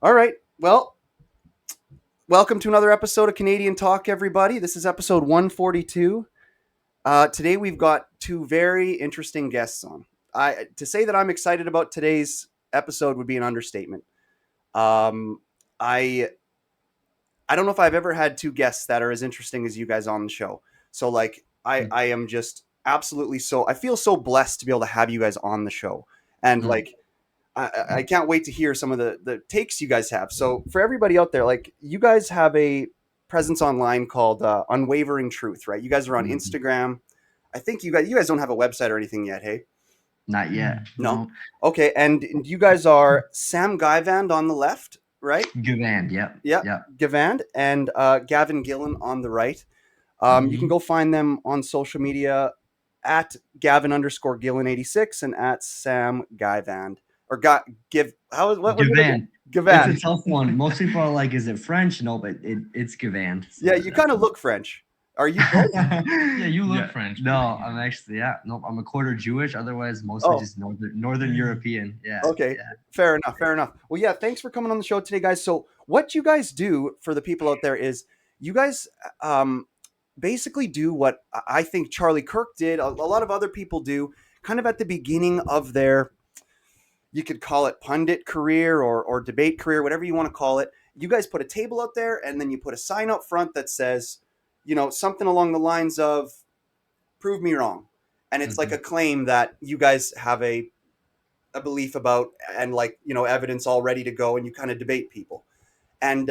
All right. Well, welcome to another episode of Canadian Talk, everybody. This is episode 142. Today we've got two very interesting guests on. To say that I'm excited about today's episode would be an understatement. Um, I I don't know if I've ever had two guests that are as interesting as you guys on the show. So like I am just absolutely I feel so blessed to be able to have you guys on the show. And Mm. like I can't wait to hear some of the takes you guys have. So for everybody out there, like you guys have a presence online called Unwavering Truth, right? You guys are on Mhm. Instagram. I think you guys don't have a website or anything yet, hey? Not yet. No. No. Okay, and you guys are Sam Givand on the left, right? Givand. Yep. Yeah, Yep. Givand and Gavin Gillen on the right. You can Mhm. go find them on social media at Gavin underscore Gillen 86 and at Sam Givand or got give how is what was it again? Givand. It's a Gavand. tough one. Most people are like, "Is it French?" No, but it's Givand. So Yeah, you kind of look French. Are you French? Yeah, you look French. No, pretty, I'm actually Nope, I'm a quarter Jewish. Otherwise, mostly Oh, just Northern European. Yeah. okay. Yeah. Fair enough. Fair enough. Well, yeah, thanks for coming on the show today, guys. So, what you guys do for the people out there is you guys basically do what I think Charlie Kirk did, a lot of other people do, kind of at the beginning of their, you could call it pundit career or debate career, whatever you want to call it. You guys put a table out there and then you put a sign up front that says, something along the lines of, prove me wrong. And it's like Mhm. a claim that you guys have a belief about and like, evidence all ready to go and you kind of debate people. And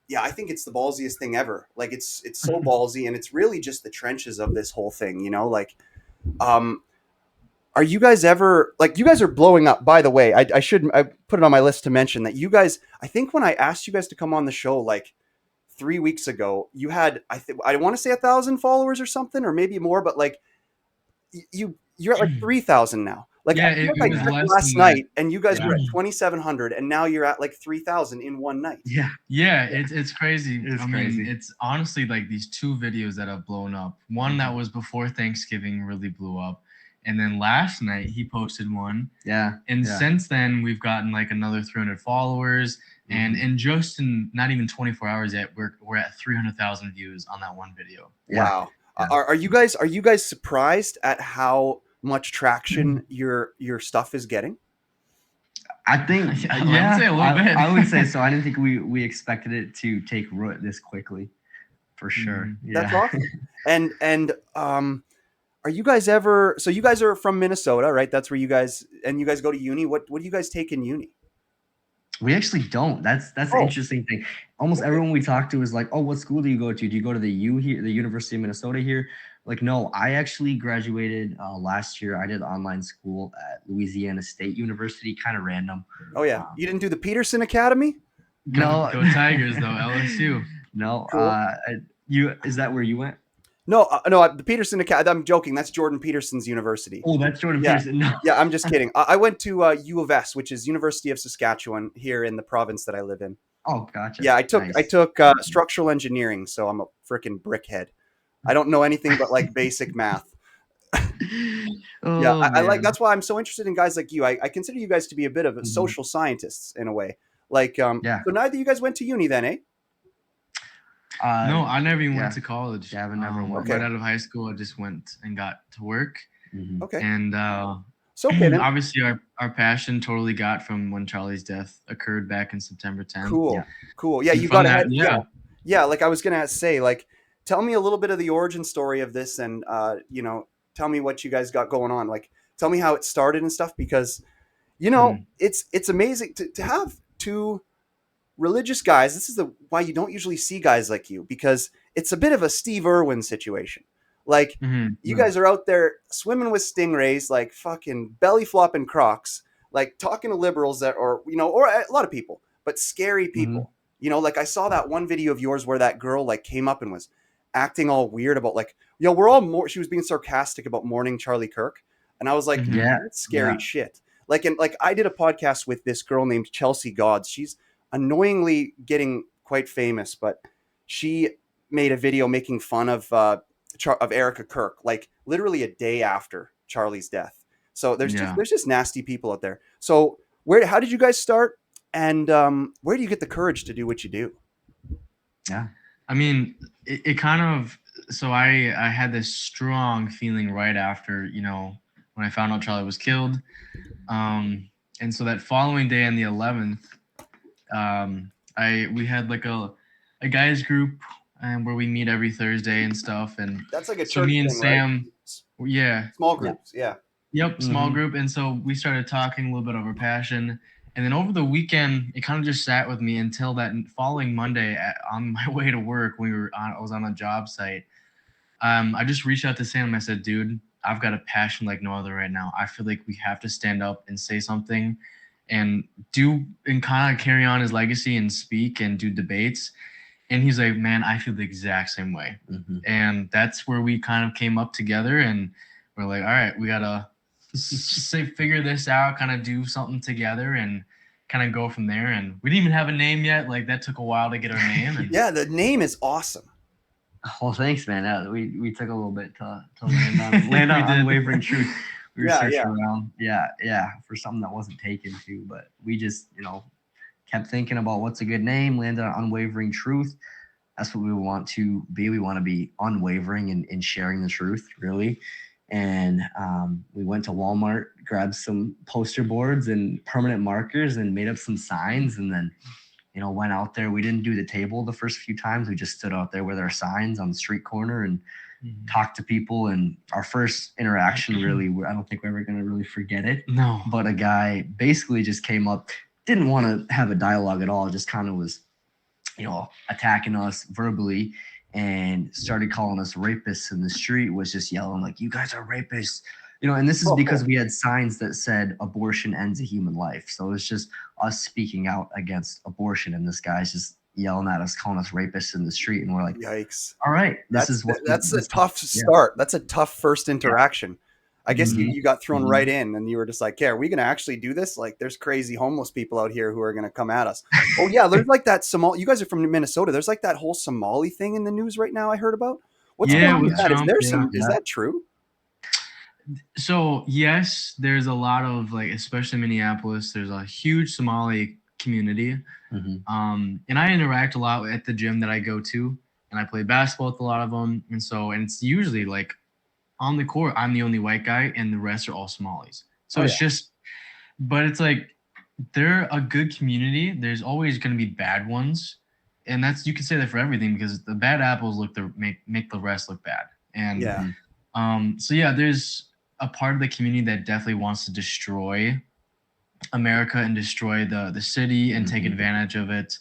yeah, I think it's the ballsiest thing ever. Like it's so ballsy and it's really just the trenches of this whole thing, like um are you guys ever like you guys are blowing up, by the way. I put it on my list to mention that you guys, I think when I asked you guys to come on the show like 3 weeks ago, you had I want to say 1,000 followers or something, or maybe more, but like you're at like 3,000 now. Like I Yeah, think it I was checked less last than that. night, and you guys Yeah. were at 2,700, and now you're at like 3,000 in one night. Yeah. Yeah, it's crazy. It's I mean, crazy. it's honestly like these two videos that have blown up. One that was before Thanksgiving really blew up, and then last night he posted one, Yeah. and Yeah. since then we've gotten like another 300 followers, and in just in not even 24 hours yet, we're at 300,000 views on that one video. Yeah. Wow. Yeah. Are you guys surprised at how much traction your stuff is getting? I think, I would say a little bit. I would say so. I didn't think we expected it to take root this quickly, for sure. Mhm. That's Yeah. awesome. And are you guys ever? So you guys are from Minnesota, right? That's where you guys go to uni. What do you guys take in uni? We actually don't. That's the Oh, interesting thing. Almost okay. everyone we talk to is like, "Oh, what school do you go to? Do you go to the U here, the University of Minnesota here?" Like, no, I actually graduated last year. I did online school at Louisiana State University, kind of random. Oh yeah, Um, you didn't do the Peterson Academy? No, Go Tigers though, LSU. no. Cool. Is that where you went? No, the Peterson Academy. I'm joking. That's Jordan Peterson's university. Oh, that's Jordan Yeah. Peterson. No. Yeah, I'm just kidding. I went to U of S, which is University of Saskatchewan here in the province that I live in. Oh, gotcha. Yeah, I took Nice. structural engineering, so I'm a freaking brickhead. I don't know anything but like basic math. Yeah, Oh I like man. that's why I'm so interested in guys like you. I consider you guys to be a bit of Mhm. social scientists in a way. Like, Yeah. so neither of you guys went to uni then, eh? No, I never even yeah. went to college. Gavin never went. Okay. Right out of high school, I just went and got to work. Mhm. Okay. And So okay then. obviously our passion totally got from when Charlie's death occurred back in September 10th. Cool. Yeah. Cool. Yeah, And you from got ahead. that, Yeah. Yeah, like I was gonna say, like, tell me a little bit of the origin story of this, and tell me what you guys got going on. Like, tell me how it started and stuff, because it's amazing to have two religious guys. This is why you don't usually see guys like you, because it's a bit of a Steve Irwin situation. Like, Mhm. you guys are out there swimming with stingrays, like fucking belly flopping Crocs, like talking to liberals or a lot of people, but scary people. Like I saw that one video of yours where that girl like came up and was acting all weird about like, we're all more. She was being sarcastic about mourning Charlie Kirk, and I was like, Mhm. Yeah. that's scary Yeah. shit. Like, and like I did a podcast with this girl named Chelsea Gods. She's annoyingly getting quite famous, but she made a video making fun of Erica Kirk, like literally a day after Charlie's death. So there's Yeah. just nasty people out there. So how did you guys start? And where do you get the courage to do what you do? Yeah. I mean, it kind of, so I had this strong feeling right after, when I found out Charlie was killed. And so that following day on the 11th, we had like a guys group where we meet every Thursday and stuff. And That's like a so church me and thing, right? Sam, yeah, Small groups, yeah. yep, small Mhm. group. And so we started talking a little bit over passion. And then over the weekend, it kind of just sat with me until that following Monday on my way to work when I was on a job site. I just reached out to Sam. I said, dude, I've got a passion like no other right now. I feel like we have to stand up and say something and kind of carry on his legacy and speak and do debates. And he's like, man, I feel the exact same way. Mhm. And that's where we kind of came up together and we're like, all right, we got to figure this out, kind of do something together and kind of go from there. And we didn't even have a name yet. Like that took a while to get our name. And Yeah, the name is awesome. Well, thanks, man. We took a little bit to land on We did. Unwavering Truth. We were Yeah, searching yeah. around, yeah, for something that wasn't taken to, but we just, kept thinking about what's a good name, landed on Unwavering Truth. That's what we want to be. We want to be unwavering in sharing the truth, really. And we went to Walmart, grabbed some poster boards and permanent markers, and made up some signs, and then went out there. We didn't do the table the first few times. We just stood out there with our signs on the street corner and talked to people. And our first interaction, really, I don't think we're ever going to really forget it. No. But a guy basically just came up, didn't want to have a dialogue at all, just kind of was, attacking us verbally and started calling us rapists in the street, was just yelling like, you guys are rapists. And this is because we had signs that said abortion ends a human life. So it's just us speaking out against abortion, and this guy's just yelling at us, calling us rapists in the street, and we're like, Yikes. all right, That's a tough yeah. start. That's a tough first interaction. I guess Mhm. you got thrown Mhm. right in and you were just like, yeah, are we going to actually do this? Like there's crazy homeless people out here who are going to come at us. Oh yeah. There's like that Somali, you guys are from Minnesota. There's like that whole Somali thing in the news right now I heard about. What's going on with with that? Trump, Is that true? So yes, there's a lot of especially Minneapolis, there's a huge Somali community. Mhm. And I interact a lot at the gym that I go to, and I play basketball with a lot of them. And it's usually like on the court, I'm the only white guy, and the rest are all Somalis. So it's just, but it's like they're a good community. There's always going to be bad ones, and you can say that for everything because the bad apples make the rest look bad. And Yeah. so yeah, there's a part of the community that definitely wants to destroy America and destroy the city and take advantage of it.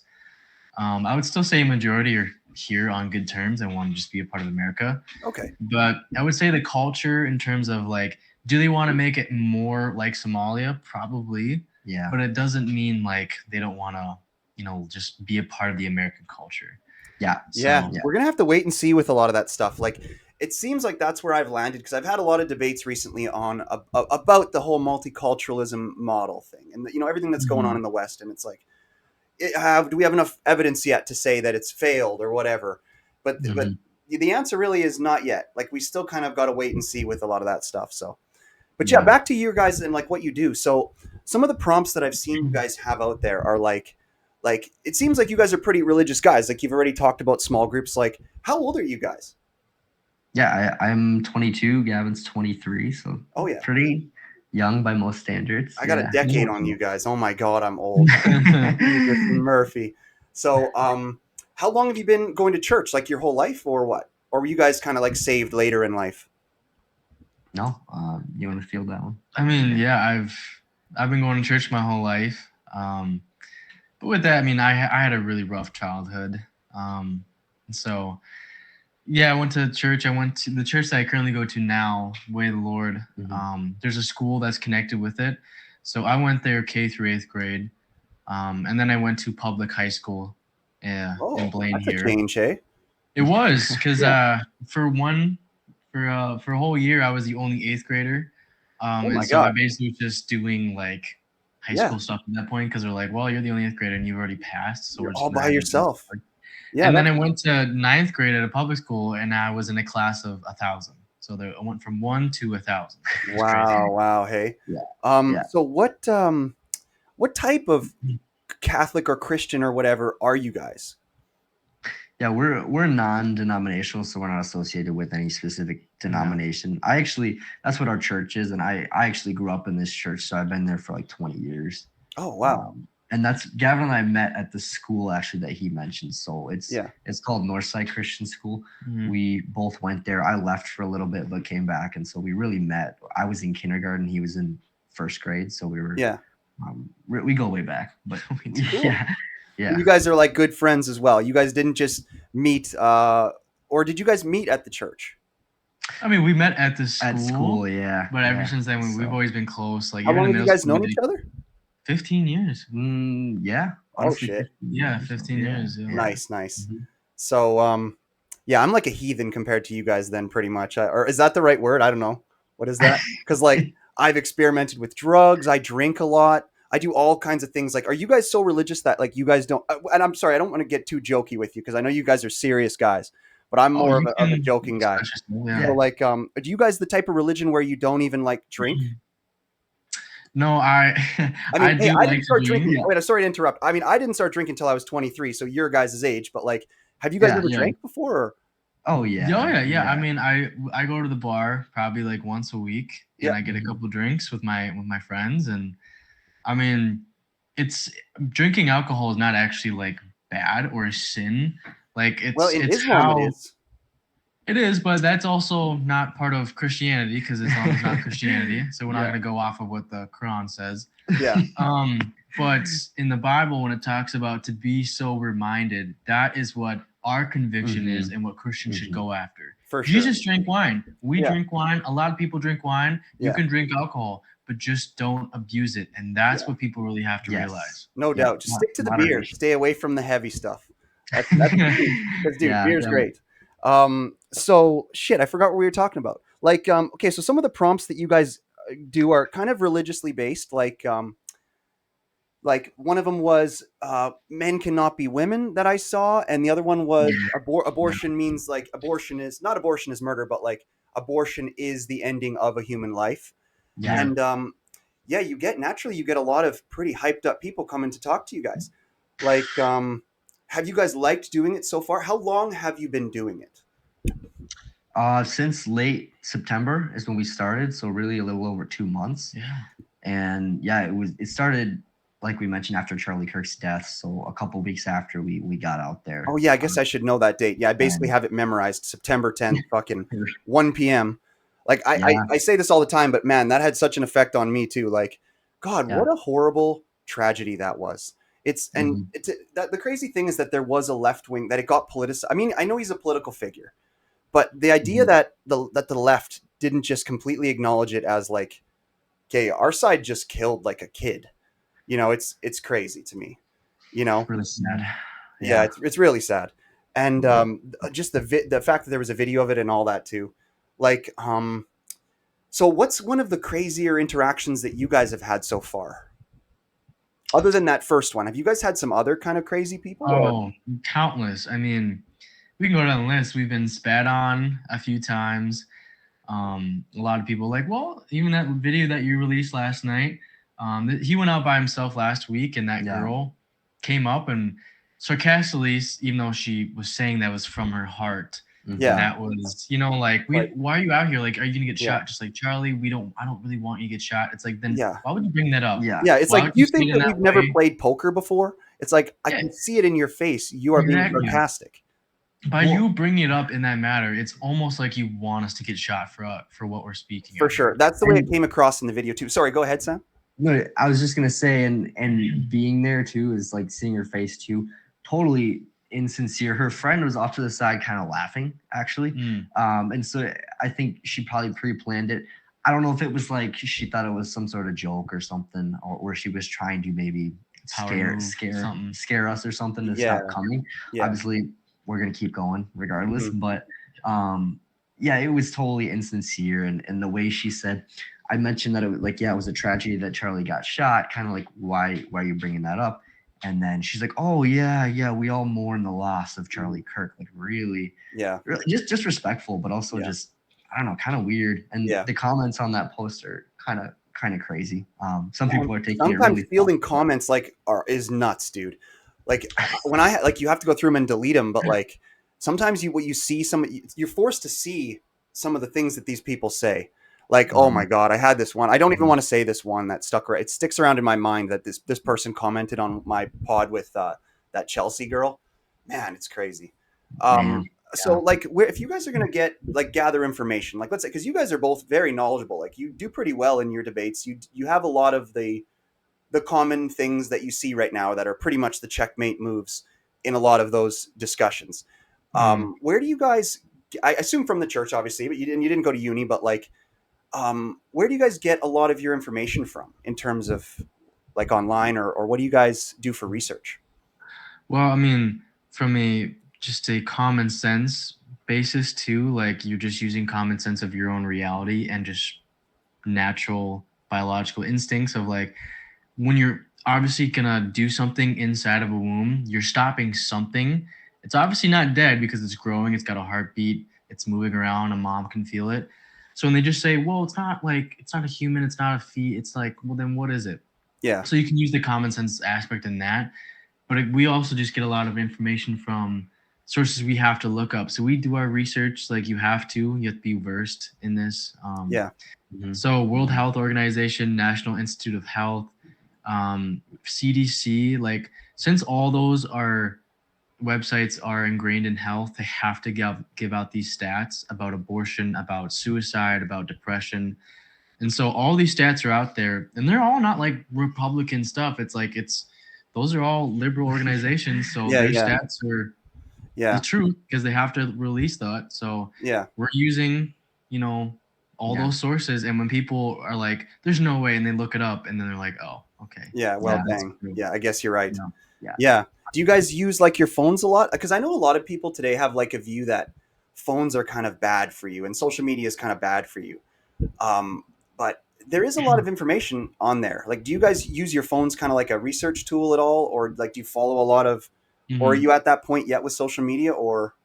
I would still say a majority are here on good terms and want to just be a part of America. Okay. But I would say the culture in terms of do they want to make it more like Somalia? Probably. Yeah. But it doesn't mean they don't want to, just be a part of the American culture. Yeah. Yeah. We're going to have to wait and see with a lot of that stuff. Like it seems like that's where I've landed because I've had a lot of debates recently on about the whole multiculturalism model thing and everything that's going on in the West. And it's like, do we have enough evidence yet to say that it's failed or whatever? But the answer really is not yet. Like we still kind of got to wait and see with a lot of that stuff. So, but yeah, back to you guys and like what you do. So some of the prompts that I've seen you guys have out there are like it seems like you guys are pretty religious guys. Like you've already talked about small groups. Like how old are you guys? Yeah, I'm 22. Gavin's 23. So pretty young by most standards. I got a decade on you guys. Oh my God, I'm old. Jesus Murphy. So, how long have you been going to church? Like your whole life, or what? Or were you guys kind of like saved later in life? No, you want to field that one? I mean, yeah, I've been going to church my whole life. But with that, I mean, I had a really rough childhood. So yeah, I went to church. I went to the church that I currently go to now, Way of the Lord. There's a school that's connected with it. So I went there K through 8th grade. And then I went to public high school in Blaine that's here. A change, hey? It was because for a whole year I was the only 8th grader. And so I basically was just doing high school stuff at that point because they're like, well, you're the only 8th grader and you've already passed. So you're we're just all by yourself. Yeah. And then I went to 9th grade at a public school and I was in a class of 1,000. So I went from 1 to 1,000. Wow. Hey. So what type of Catholic or Christian or whatever are you guys? Yeah, we're non-denominational, so we're not associated with any specific denomination. That's what our church is, and I actually grew up in this church, so I've been there for like 20 years. Oh wow. And that's Gavin and I met at the school actually that he mentioned. So it's called Northside Christian School. Mhm. We both went there. I left for a little bit, but came back, and so we really met. I was in kindergarten, he was in first grade, so we were we go way back. But Cool. yeah. You guys are like good friends as well. You guys didn't just meet, or did you guys meet at the church? I mean, we met at the school. At school, yeah. But ever yeah. since then, we've So- always been close. Like How even long in have you middle guys school, known we each did other? 15 years. yeah. Oh, honestly, shit. 15 Yeah, years. 15 years. Yeah. Nice. Mhm. So, yeah, I'm like a heathen compared to you guys then pretty much. Or is that the right word? I don't know. What is that? Because like I've experimented with drugs. I drink a lot. I do all kinds of things. Like, are you guys so religious that like you guys don't? And I'm sorry, I don't want to get too jokey with you because I know you guys are serious guys, but I'm more you of a can joking guy. express yourself, So like, are you guys the type of religion where you don't even like drink? No, I I mean, hey, do I like didn't start to drinking. drink. Wait, I'm sorry to interrupt. I mean, I didn't start drinking until I was 23, so your guys' age. But like, have you guys ever Yeah. drank before? Or? Oh yeah. Yeah. I mean, I go to the bar probably like once a week, and Yeah. I get a couple drinks with my friends, and I mean, it's drinking alcohol is not actually like bad or a sin. Like Well, in it's Islam, how it is. it is, but that's also not part of Christianity because Islam is not Christianity. So we're not going to go off of what the Quran says. Yeah. But in the Bible, when it talks about to be sober minded, that is what our conviction is and what Christians should go after. For sure. Jesus drank wine. We drink wine. A lot of people drink wine. You can drink alcohol, but just don't abuse it. And that's what people really have to realize. No doubt. Just stick to the beer. Stay away from the heavy stuff. That's because dude, beer's great. So shit, I forgot what we were talking about. Like, okay, so some of the prompts that you guys do are kind of religiously based. Like one of them was men cannot be women that I saw, and the other one was abortion means like abortion is murder, but like abortion is the ending of a human life. Yeah. And you get a lot of pretty hyped up people coming to talk to you guys. Like, have you guys liked doing it so far? How long have you been doing it? Since late September is when we started, so really a little over 2 months. Yeah. And yeah, it started like we mentioned after Charlie Kirk's death, so a couple weeks after we got out there. Oh yeah, I guess I should know that date. Yeah, I basically have it memorized. September 10th, fucking 1 p.m. Like I say this all the time, but man, that had such an effect on me too. Like, God, what a horrible tragedy that was. The crazy thing is that there was a left wing that it got politicized. I mean, I know he's a political figure, but the idea that the left didn't just completely acknowledge it as like, okay, our side just killed like a kid. You know, it's crazy to me. You know, It's really sad. Yeah, it's really sad, and just the fact that there was a video of it and all that too. Like, so what's one of the crazier interactions that you guys have had so far? Other than that first one, have you guys had some other kind of crazy people? Oh, countless. I mean, we can go down the list. We've been spat on a few times. A lot of people like, well, even that video that you released last night, he went out by himself last week, and that girl came up and sarcastically, even though she was saying that was from her heart, that was, like, why are you out here? Like, are you gonna get shot? Just like, Charlie, I don't really want you to get shot. It's like, then why would you bring that up? Yeah, it's Why like, would you say think it in that we've that never way? played poker before? It's like, I can see it in your face. You are being sarcastic. By you bringing it up in that matter, it's almost like you want us to get shot for what we're speaking. For sure. That's the way it came across in the video too. Sorry, go ahead, Sam. No, I was just gonna say, and being there too is like seeing her face too, totally insincere. Her friend was off to the side, kind of laughing, actually. And so I think she probably pre-planned it. I don't know if it was like she thought it was some sort of joke or something, or where she was trying to maybe scare us or something to stop coming. Obviously, we're gonna keep going regardless. But it was totally insincere, and the way she said, I mentioned that it was like, it was a tragedy that Charlie got shot. Kind of like, why are you bringing that up? And then she's like, oh yeah, we all mourn the loss of Charlie Kirk. Like, really, just disrespectful, but also just, I don't know, kind of weird. And the comments on that post are kind kind of crazy. Some people are taking it Sometimes really fielding tough, comments like is nuts, dude. Like when I like you have to go through them and delete them, but like sometimes you see you're forced to see some of the things that these people say. Like, oh my God, I had this one. I don't even want to say this one that stuck. It sticks around in my mind that this person commented on my pod with that Chelsea girl. Man, it's crazy. man. So like, if you guys are gonna gather information, like let's say, because you guys are both very knowledgeable, like you do pretty well in your debates. You have a lot of the common things that you see right now that are pretty much the checkmate moves in a lot of those discussions. Where do you guys? I assume from the church, obviously, but you didn't go to uni. But like, where do you guys get a lot of your information from in terms of like online, or what do you guys do for research? Well, I mean, from just a common sense basis too, like you're just using common sense of your own reality and just natural biological instincts of like when you're obviously gonna do something inside of a womb, you're stopping something. It's obviously not dead because it's growing, it's got a heartbeat, it's moving around, a mom can feel it. So when they just say, well, it's not a human, it's not a feet, it's like, well, then what is it? Yeah, So you can use the common sense aspect in that. But we also just get a lot of information from sources we have to look up. So we do our research like you have to be versed in this. yeah, So World Health Organization, National Institute of Health, CDC, like since all those are websites are ingrained in health, they have to give out these stats about abortion, about suicide, about depression. And so all these stats are out there and they're all not like Republican stuff. It's those are all liberal organizations. So yeah, their yeah, stats are the yeah, truth because they have to release that. So yeah. we're using, all those sources. And when people are like, there's no way, and they look it up and then they're like, oh, okay. Yeah, well, That's dang. true. Yeah, I guess you're right. Yeah. Yeah. Yeah. Do you guys use like your phones a lot? Because I know a lot of people today have like a view that phones are kind of bad for you and social media is kind of bad for you. But there is a lot of information on there. Like, do you guys use your phones kind of like a research tool at all? Or like, do you follow a lot of, or are Mhm. you at that point yet with social media or?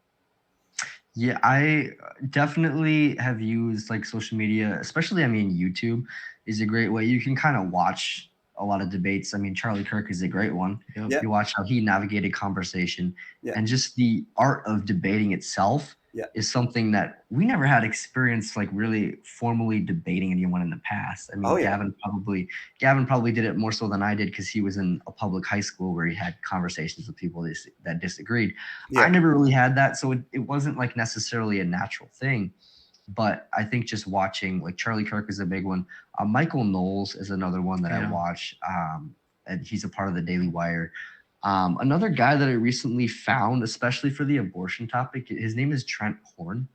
Yeah, I definitely have used like social media, especially, I mean, YouTube is a great way. You can kind of watch a lot of debates. I mean, Charlie Kirk is a great one. Yep. Yeah. You watch how he navigated conversation, Yeah. and just the art of debating itself Yeah. is something that we never had experience like really formally debating anyone in the past. I mean, Oh, yeah. Gavin probably did it more so than I did because he was in a public high school where he had conversations with people that disagreed. Yeah. I never really had that, so it wasn't like necessarily a natural thing. But I think just watching, like, Charlie Kirk is a big one. Michael Knowles is another one that I Yeah. watch, and he's a part of the Daily Wire. Another guy that I recently found, especially for the abortion topic, his name is Trent Horn,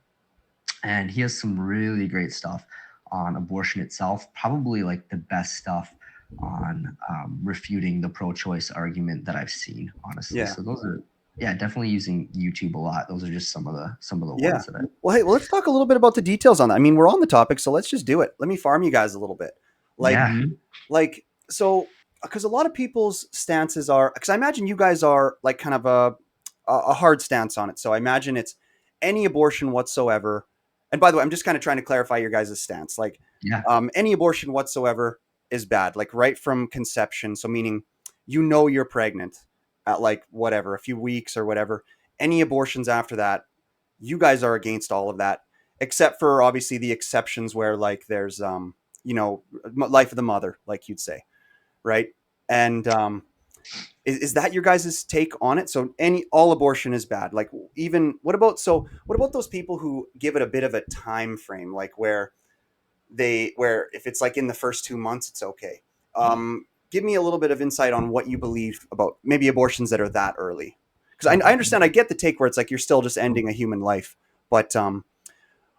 and he has some really great stuff on abortion itself. Probably like the best stuff on refuting the pro-choice argument that I've seen, honestly. Yeah. So those are, yeah, definitely using YouTube a lot. Those are just some of the Yeah. ones that I. Well, hey, let's talk a little bit about the details on that. I mean, we're on the topic, so let's just do it. Let me farm you guys a little bit. Like, Yeah. like, so, because a lot of people's stances are, because I imagine you guys are like kind of a hard stance on it. So I imagine it's any abortion whatsoever. And by the way, I'm just kind of trying to clarify your guys' stance. Like, Yeah. any abortion whatsoever is bad, like right from conception. So meaning, you're pregnant at like whatever, a few weeks or whatever. Any abortions after that, you guys are against all of that, except for obviously the exceptions where like there's life of the mother, like you'd say, right? And is that your guys' take on it? So all abortion is bad. Like, even what about those people who give it a bit of a time frame, like where if it's like in the first 2 months, it's okay. Give me a little bit of insight on what you believe about maybe abortions that are that early. Because I understand, I get the take where it's like you're still just ending a human life. But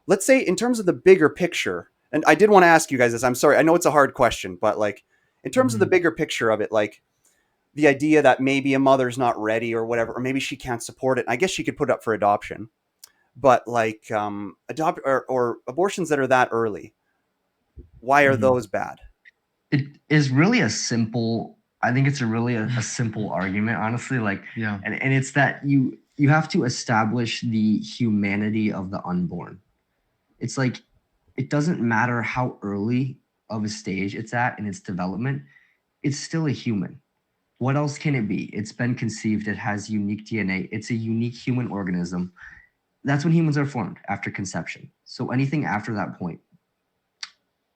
let's say in terms of the bigger picture, and I did want to ask you guys this. I'm sorry, I know it's a hard question, but like in terms of the bigger picture of it, like the idea that maybe a mother's not ready or whatever, or maybe she can't support it. I guess she could put it up for adoption, but like adopt or abortions that are that early, why are those bad? It is really a simple. I think it's a simple argument, honestly. Like, Yeah. and it's that you have to establish the humanity of the unborn. It's like it doesn't matter how early of a stage it's at in its development, it's still a human. What else can it be? It's been conceived. It has unique DNA. It's a unique human organism. That's when humans are formed, after conception. So anything after that point,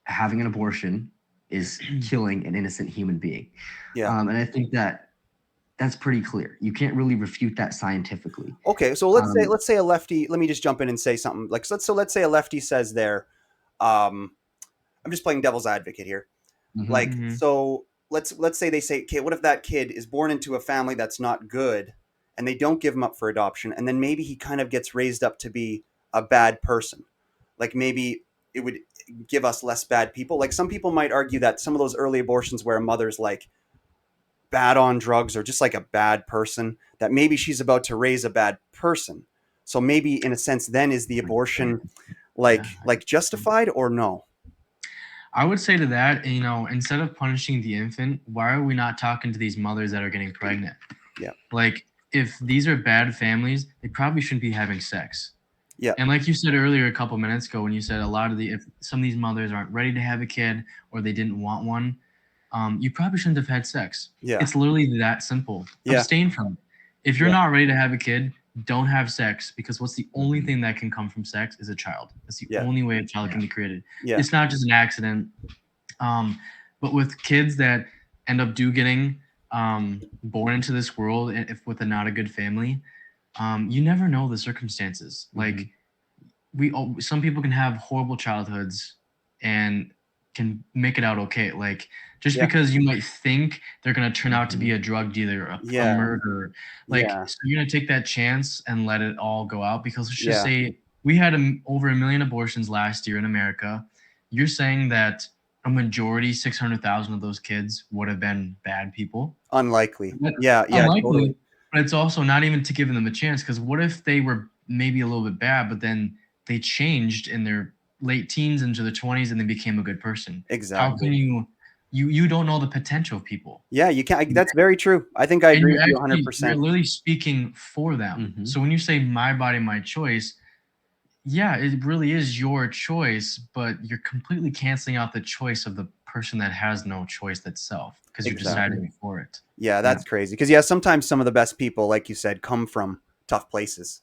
having an abortion is killing an innocent human being. Yeah. And I think that's pretty clear. You can't really refute that scientifically. Okay, so let's say a lefty. Let me just jump in and say something. Like let's say a lefty says there. I'm just playing devil's advocate here. Like, Mhm. so let's say they say, okay, what if that kid is born into a family that's not good, and they don't give him up for adoption, and then maybe he kind of gets raised up to be a bad person. Like maybe it would give us less bad people. Like some people might argue that some of those early abortions where a mother's like bad on drugs or just like a bad person, that maybe she's about to raise a bad person. So maybe in a sense, then is the abortion Yeah. like justified or no? I would say to that, instead of punishing the infant, why are we not talking to these mothers that are getting pregnant? Yeah. Like, if these are bad families, they probably shouldn't be having sex. Yeah. And like you said earlier, a couple minutes ago, when you said if some of these mothers aren't ready to have a kid or they didn't want one, you probably shouldn't have had sex. Yeah. It's literally that simple. Yeah. Abstain from it. If you're Yeah. not ready to have a kid, don't have sex, because what's the only thing that can come from sex is a child. That's the Yeah. only way a child can be created. Yeah. It's not just an accident. But with kids that end up getting born into this world, if with a not a good family, you never know the circumstances. Like some people can have horrible childhoods and can make it out okay. Like just Yeah. because you might think they're gonna turn out to be a drug dealer, a Yeah. murderer, like Yeah. so you're gonna take that chance and let it all go out. Because let's just Yeah. say we had over 1 million abortions last year in America. You're saying that a majority, 600,000 of those kids would have been bad people? Unlikely. That's Yeah. Yeah. unlikely, Totally. but it's also not even to giving them a chance, because what if they were maybe a little bit bad, but then they changed in their late teens into their 20s and they became a good person? How Exactly. can you don't know the potential of people. Yeah. You can't. That's very true. I think I And agree you're with you actually you're 100%. literally speaking for them. Mhm. So when you say my body, my choice, yeah, it really is your choice, but you're completely canceling out the choice of the person that has no choice itself, because you're Exactly. deciding for it. Yeah. That's crazy. Because yeah, sometimes some of the best people, like you said, come from tough places.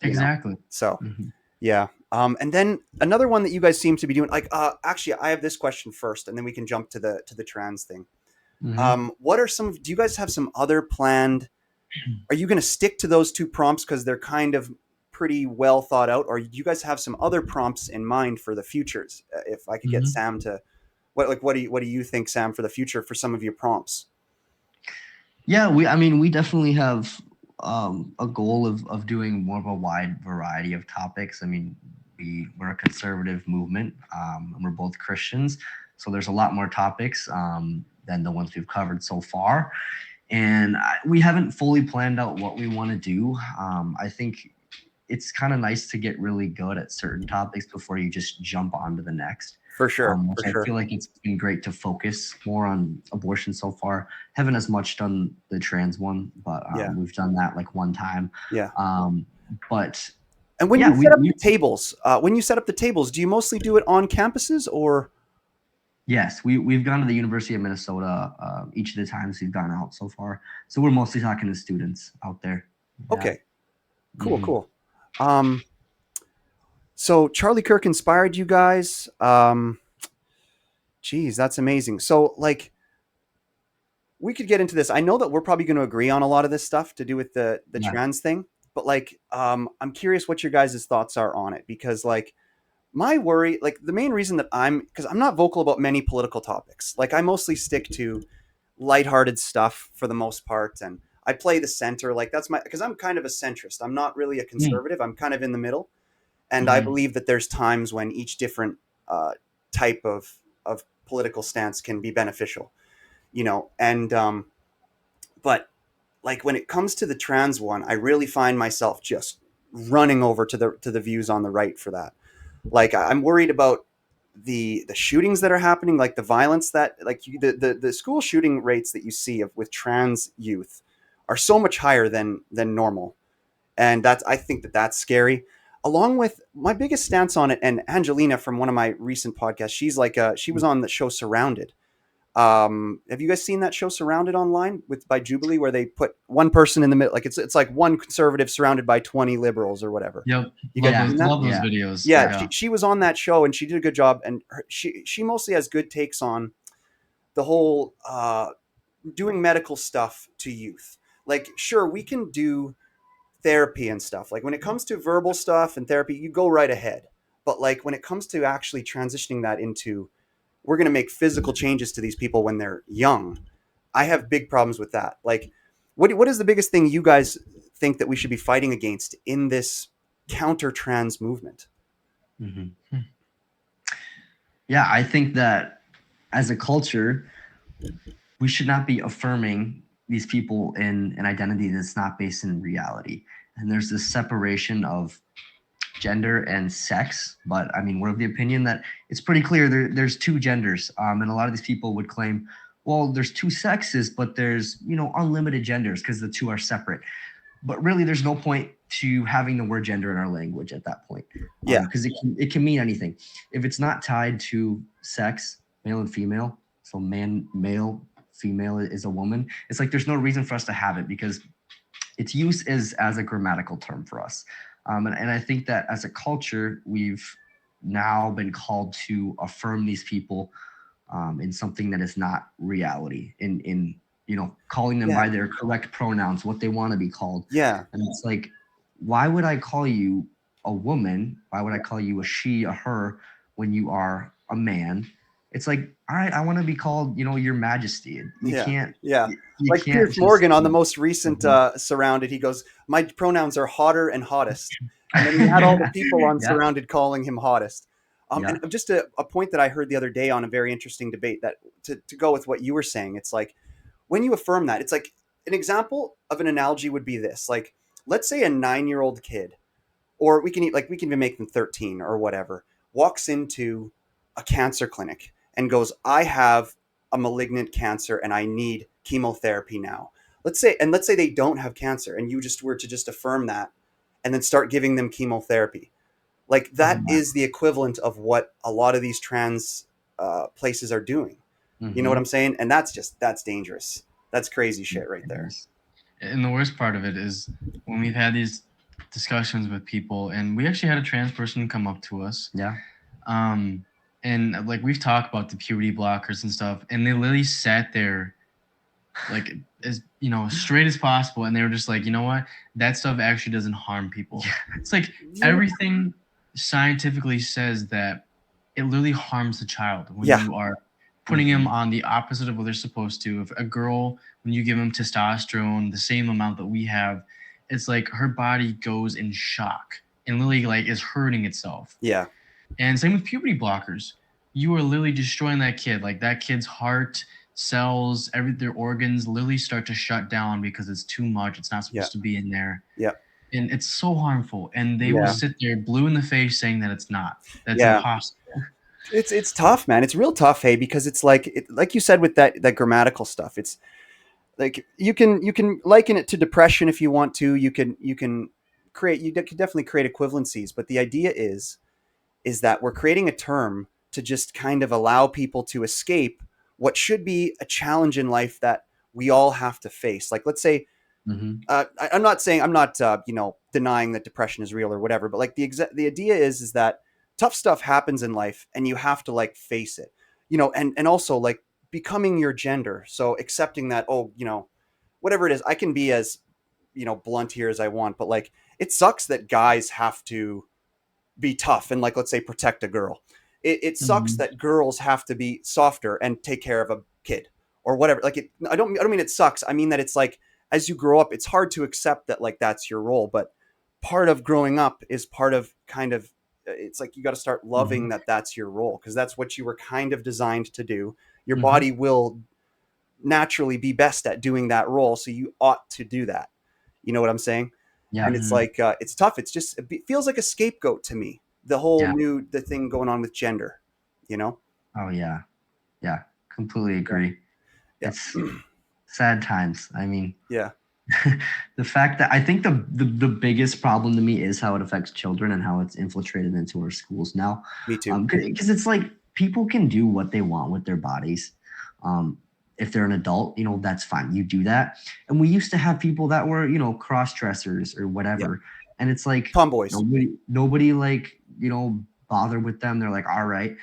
You know. Exactly. So Mhm. yeah. And then another one that you guys seem to be doing, like, actually, I have this question first, and then we can jump to the trans thing. Mhm. What are some? Do you guys have some other planned? Are you going to stick to those two prompts because they're kind of pretty well thought out, or do you guys have some other prompts in mind for the futures? If I could get Mhm. Sam to, what do you think, Sam, for the future for some of your prompts? Yeah, we definitely have a goal of doing more of a wide variety of topics. I mean, we're a conservative movement, and we're both Christians, so there's a lot more topics than the ones we've covered so far. And we haven't fully planned out what we want to do. I think it's kind of nice to get really good at certain topics before you just jump on to the next. For sure. Which For I sure. feel like it's been great to focus more on abortion so far. Haven't as much done the trans one, but Yeah. we've done that like one time. Yeah. But And when yeah, you set up the tables, do you mostly do it on campuses or? yes, we've gone to the University of Minnesota each of the times we've gone out so far. So we're mostly talking to students out there. Yeah. Okay. Cool. Mhm. Cool. So Charlie Kirk inspired you guys. Geez, that's amazing. So like, we could get into this. I know that we're probably going to agree on a lot of this stuff to do with the Yeah. trans thing, but like, I'm curious what your guys' thoughts are on it, because like my worry, like the main reason that because I'm not vocal about many political topics. Like I mostly stick to lighthearted stuff for the most part, and I play the center. Like that's because I'm kind of a centrist. I'm not really a conservative. I'm kind of in the middle, and I Mhm. believe that there's times when each different uh, type of political stance can be beneficial, and but like when it comes to the trans one, I really find myself just running over to the views on the right for that. Like I'm worried about the shootings that are happening, like the violence that like the school shooting rates that you see with trans youth are so much higher than normal, and I think that that's scary. along with my biggest stance on it, and Angelina from one of my recent podcasts, she's like, she was on the show Surrounded. Have you guys seen that show Surrounded online with by Jubilee, where they put one person in the middle, like it's like one conservative surrounded by 20 liberals or whatever. Yep. You guys Yeah. seen that? Love those Yeah. videos. Yeah, Yeah. she was on that show and she did a good job, and she mostly has good takes on the whole doing medical stuff to youth. Like, sure, we can do therapy and stuff. Like when it comes to verbal stuff and therapy, you go right ahead. But like when it comes to actually transitioning that into, we're going to make physical changes to these people when they're young, I have big problems with that. Like, what is the biggest thing you guys think that we should be fighting against in this counter trans movement? Mm-hmm. Yeah, I think that as a culture, we should not be affirming these people in an identity that's not based in reality. And there's this separation of gender and sex, but I mean, we're of the opinion that it's pretty clear there's two genders. And a lot of these people would claim, well, there's two sexes, but there's, unlimited genders because the two are separate. But really, there's no point to having the word gender in our language at that point. Yeah. Because it can mean anything. If it's not tied to sex, male and female, so male, female is a woman, it's like there's no reason for us to have it because its use is as a grammatical term for us. And I think that as a culture, we've now been called to affirm these people in something that is not reality, in calling them by their correct pronouns, what they want to be called. Yeah. And it's like, why would I call you a woman? Why would I call you a she, a her, when you are a man? It's like, all right, I want to be called, your majesty. You can't. Yeah. You Like can't Piers just, Morgan on the most recent Surrounded, he goes, my pronouns are hotter and hottest. And then he had all the people on Yeah. Surrounded calling him hottest. Yeah. And just a point that I heard the other day on a very interesting debate, that to go with what you were saying, it's like when you affirm that, it's like an example of an analogy would be this. Like, let's say a 9-year-old kid, or we can even make them 13 or whatever, walks into a cancer clinic and goes, I have a malignant cancer and I need chemotherapy now. Let's say they don't have cancer, and you just were to just affirm that and then start giving them chemotherapy. Like that is the equivalent of what a lot of these trans places are doing. You know what I'm saying? And that's dangerous. That's crazy shit right there. And the worst part of it is when we've had these discussions with people, and we actually had a trans person come up to us. Yeah. And like we've talked about the puberty blockers and stuff, and they literally sat there like as straight as possible, and they were just like, you know what, that stuff actually doesn't harm people. It's like everything scientifically says that it literally harms the child when you are putting them on the opposite of what they're supposed to. If a girl, when you give them testosterone, the same amount that we have, it's like her body goes in shock and literally like is hurting itself. Yeah. And same with puberty blockers. You are literally destroying that kid. Like that kid's heart, cells, their organs literally start to shut down because it's too much. It's not supposed to be in there. Yeah. And it's so harmful. And they will sit there blue in the face saying that it's not. That's impossible. It's tough, man. It's real tough, hey, because it's like you said with that grammatical stuff. It's like you can liken it to depression if you want to. You can definitely create equivalencies, but the idea is that we're creating a term to just kind of allow people to escape what should be a challenge in life that we all have to face. Like, let's say, I'm not denying that depression is real or whatever, but like the idea is that tough stuff happens in life and you have to like face it, and also like becoming your gender. So accepting that, whatever it is, I can be as, blunt here as I want, but like, it sucks that guys have to be tough and like, let's say, protect a girl. It sucks that girls have to be softer and take care of a kid or whatever. Like I don't mean it sucks. I mean that it's like, as you grow up, it's hard to accept that like that's your role, but part of growing up is part of kind of, it's like you got to start loving that that's your role, because that's what you were kind of designed to do. Your body will naturally be best at doing that role, so you ought to do that. You know what I'm saying? Yeah. And it's like it's tough. It's just, it feels like a scapegoat to me, the whole the thing going on with gender. Oh yeah, completely agree. Yeah. It's sad times. I mean, The fact that I think the biggest problem to me is how it affects children and how it's infiltrated into our schools now. Me too. Because it's like people can do what they want with their bodies. Um, if they're an adult, that's fine. You do that. And we used to have people that were, cross dressers or Yeah. whatever. And it's like Tomboys. nobody like, bothered with them. They're like, all right.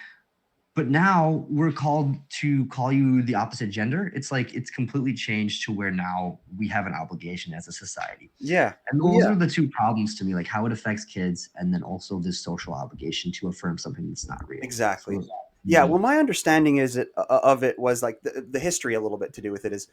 But now we're called to call you the opposite gender. It's like it's completely changed to where now we have an obligation as a society. Yeah. And those are the two problems to me, like how it affects kids and then also this social obligation to affirm something that's not real. Exactly. So, Yeah. Well, my understanding of it was like the history a little bit to do with it is